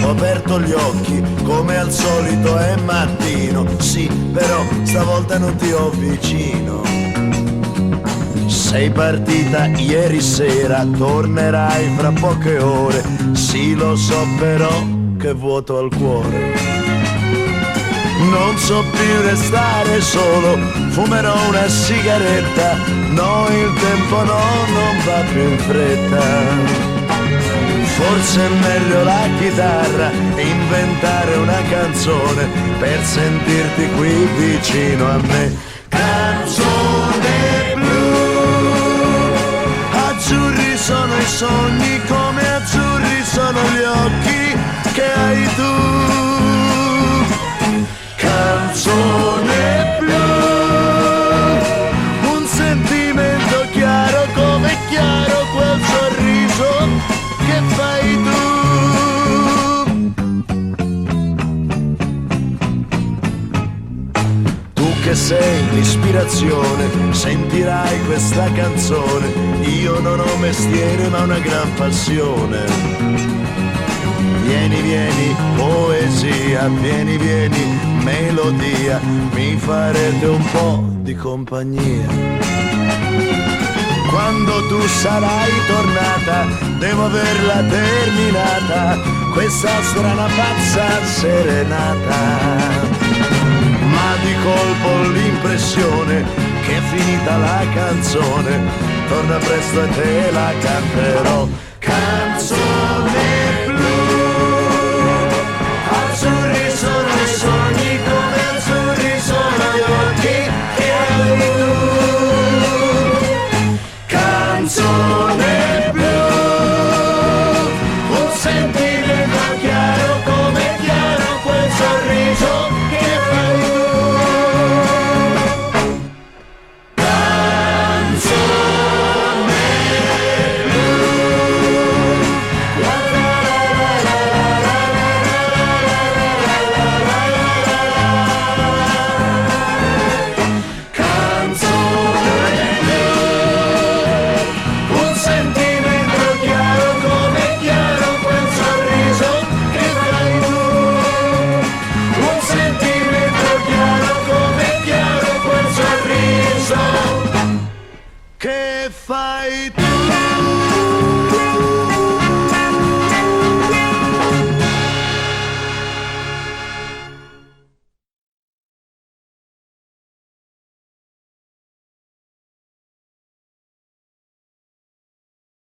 ho aperto gli occhi, come al solito è mattino. Sì, però stavolta non ti ho vicino. Sei partita ieri sera, tornerai fra poche ore. Sì, lo so però che vuoto al cuore. Non so più restare solo, fumerò una sigaretta. No, il tempo no, non va più in fretta. Forse è meglio la chitarra e inventare una canzone per sentirti qui vicino a me. Canzone blu. Azzurri sono i sogni, come azzurri sono gli occhi che hai tu. Canzone blu. Un sentimento chiaro come chiaro quel sorriso che fai tu. Tu che sei l'ispirazione, sentirai questa canzone. Io non ho mestiere ma una gran passione. Vieni, vieni, poesia, vieni, vieni, melodia, mi farete un po' di compagnia. Quando tu sarai tornata, devo averla terminata, questa strana pazza serenata. Ma di colpo l'impressione che è finita la canzone, torna presto e te la canterò. Canzone